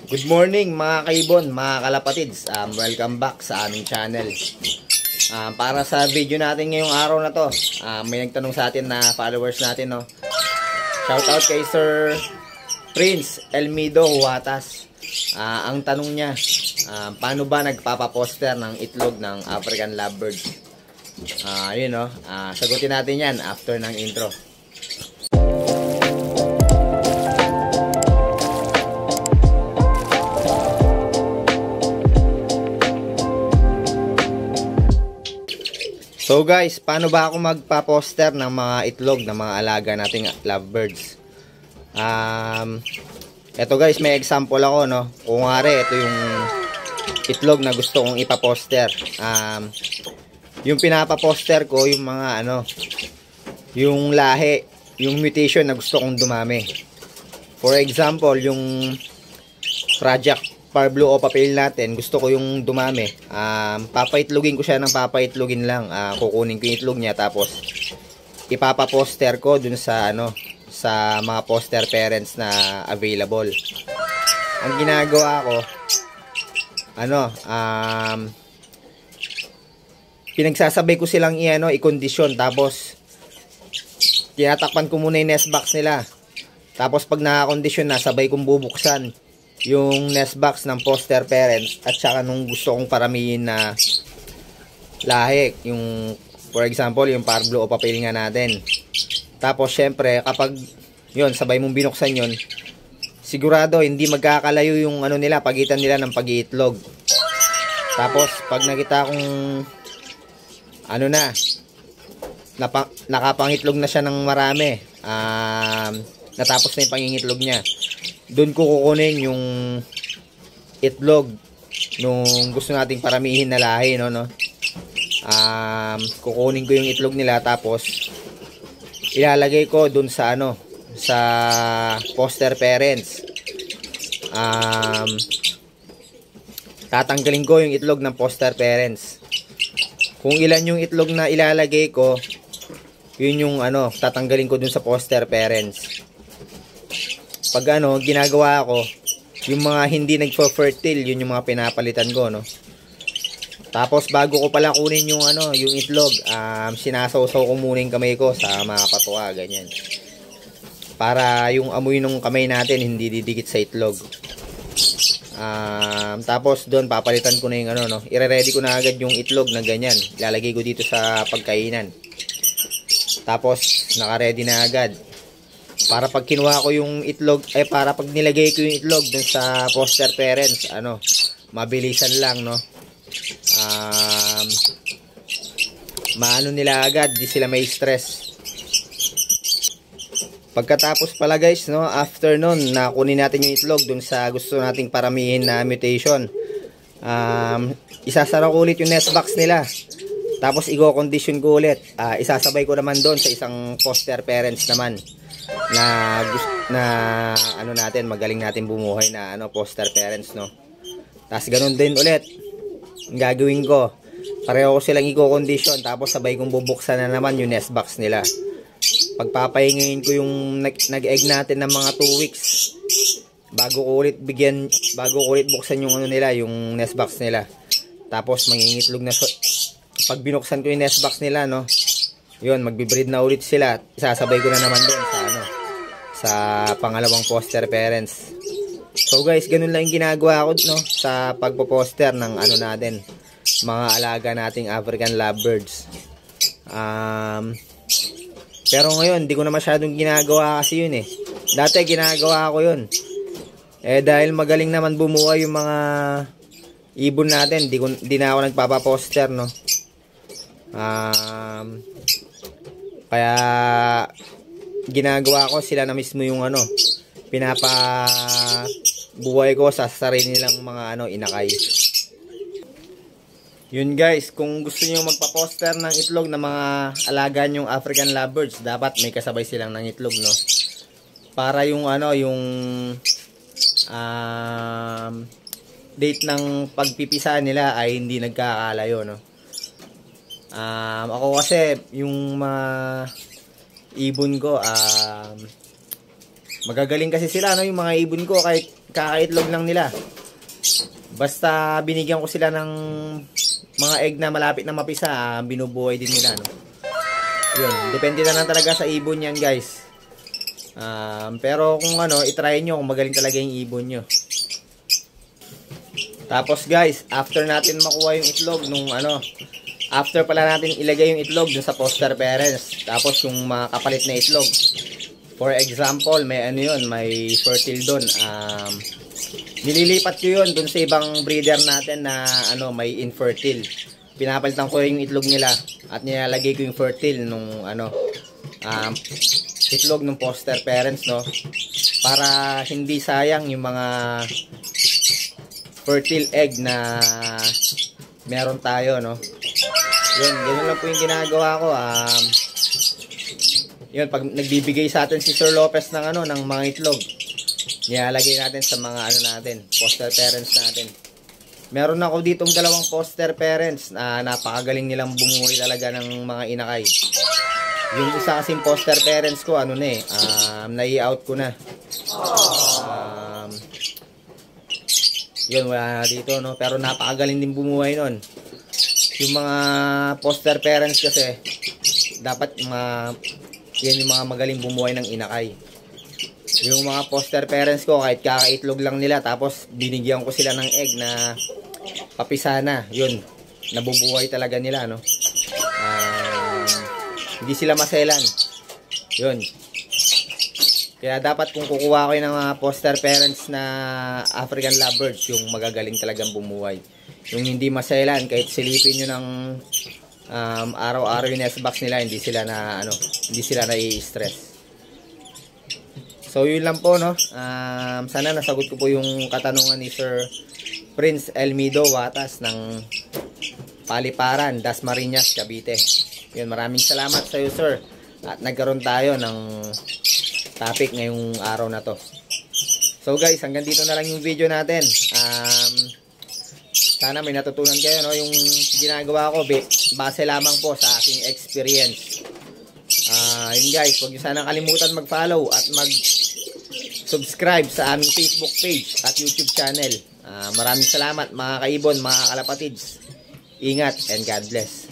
Good morning mga kaibon, mga kalapatids. Welcome back sa aming channel. Para sa video natin ngayong araw na to, may nagtanong sa atin na followers natin, no. Shoutout kay Sir Prince Elmido Huatas. Ang tanong niya, paano ba nagpapaposter ng itlog ng African Lovebirds? Yun, no. Sagutin natin yan after ng intro. So guys, paano ba ako magpa-poster ng mga itlog ng mga alaga nating lovebirds? Ito guys, may example ako, no. Kung ito yung itlog na gusto kong ipa-poster. Yung pinapa-poster ko, yung mga yung lahi, yung mutation na gusto kong dumami. For example, yung Project Parblo o papel natin, gusto ko yung dumami. Papaitlogin ko siya ng papaitlogin lang. Kukunin ko yung itlog niya, tapos ipapaposter ko dun sa sa mga poster parents na available. Ang ginagawa ko, pinagsasabay ko silang i-condition, tapos tinatakpan ko muna yung nest box nila. Tapos pag naka-condition na, sabay kong bubuksan yung nest box ng poster parents at saka nung gusto kong paramihin na lahi, yung for example yung Parblo o papel nga natin. Tapos syempre kapag yun, sabay mong binuksan yun, sigurado hindi magkakalayo yung nila, pagitan nila ng pag-iitlog. Tapos pag nakita kong nakapangitlog na siya ng marami, natapos na yung pangingitlog niya, doon ko kukunin yung itlog nung gusto nating paramihin na lahi, no. Kukunin ko yung itlog nila, tapos ilalagay ko doon sa sa poster parents. Tatanggalin ko yung itlog ng poster parents. Kung ilan yung itlog na ilalagay ko, yun yung tatanggalin ko doon sa poster parents. Pag ginagawa ko, yung mga hindi nagpo-fertile, yun yung mga pinapalitan ko, no. Tapos bago ko pala kunin yung yung itlog, sinasawsaw ko muna yung kamay ko sa mga patuka, ganyan. Para yung amoy ng kamay natin hindi didikit sa itlog. Tapos doon papalitan ko na yung ire-ready ko na agad yung itlog na ganyan. Ilalagay ko dito sa pagkainan. Tapos naka-ready na agad. Para pag kinuha ko yung itlog, para pag nilagay ko yung itlog dun sa poster parents, mabilisan lang, no. Maano nila agad, di sila may stress. Pagkatapos pala guys, no, after nun, nakunin natin yung itlog dun sa gusto nating paramihin na mutation. Isasara ko ulit yung nest box nila. Tapos i-condition ko ulit. Isasabay ko naman doon sa isang poster parents naman na natin, magaling natin bumuhay na poster parents, no. Tapos ganun din ulit ang gagawin ko. Pareho ko silang i-condition, tapos sabay kong bubuksan na naman yung nest box nila. Pagpapahingayin ko yung nag-egg natin ng mga 2 weeks bago ko ulit buksan yung nila, yung nest box nila. Tapos mangingitlog na pag binuksan ko yung nest box nila, no, yun, magbe-breed na ulit sila. Isasabay ko na naman doon sa pangalawang poster parents. So guys, ganun lang yung ginagawa ko, no, sa pagpo-poster ng natin, mga alaga nating African Lovebirds. Pero ngayon, di ko na masyadong ginagawa kasi yun, Dati ginagawa ko yun. Dahil magaling naman bumuhay yung mga ibon natin, di na ako nagpapaposter, no. Kaya ginagawa ko sila na mismo yung pinapabuhay ko sa sarili nilang mga inakay. Yun guys, kung gusto niyo magpa-poster ng itlog ng mga alaga nyong African Lovebirds, dapat may kasabay silang ng itlog, no. Para yung yung date ng pagpipisa nila ay hindi nagkakalayo, no. Ako kasi yung mga ibon ko, magagaling kasi sila, no, yung mga ibon ko, kahit kakaitlog lang nila. Basta binigyan ko sila ng mga egg na malapit na mapisa, binubuhay din nila, no? Yun, depende na lang talaga sa ibon yan, guys. Pero kung ano, itry nyo kung magaling talaga yung ibon nyo. Tapos guys, after natin makuha yung itlog nung ano, after pala natin ilagay yung itlog dun sa foster parents, tapos yung mga kapalit na itlog, for example, may ano yun, may fertile dun, nililipat ko yun dun sa ibang breeder natin na ano, may infertile. Pinapalitan ko yung itlog nila at nilalagay ko yung fertile nung ano, itlog ng foster parents, no, para hindi sayang yung mga fertile egg na meron tayo, no. Yun, ganun lang po yung ginagawa ko. Yun, pag nagbibigay sa atin si Sir Lopez ng ano, ng mga itlog, nilalagay natin sa mga ano natin, foster parents natin. Meron ako ditong dalawang foster parents na napakagaling nilang bumuhay talaga ng mga inakay. Yung isa kasing foster parents ko, ano na nai-out ko na. Yun, wala na dito, no? Pero napakagaling din bumuhay nun. Yung mga foster parents kasi, dapat yan yung mga magaling bumuhay ng inakay. Yung mga foster parents ko, kahit kakaitlog lang nila, tapos binigyan ko sila ng egg na papisa na. Yun, nabubuhay talaga nila, no? Hindi sila maselan. Yun. Kaya dapat kung kukuha ko ng mga foster parents na African lovebirds, yung magagaling talagang bumuhay. Yung hindi maselan, kahit silipin nyo ng araw-araw yung nest box nila, hindi sila nai-stress. So yun lang po, no. Sana nasagot ko po yung katanungan ni Sir Prince Elmido Watas ng Paliparan, Dasmariñas, Cavite. Yun, maraming salamat sa iyo, sir. At nagkaroon tayo ng topic ngayong araw na to. So guys, hanggang dito na lang yung video natin. Sana may natutunan kayo, no? Yung ginagawa ko, base lamang po sa aking experience. Yun guys, huwag nyo sanang kalimutan mag-follow at mag-subscribe sa aming Facebook page at YouTube channel. Maraming salamat mga kaibon, mga kalapatids. Ingat and God bless.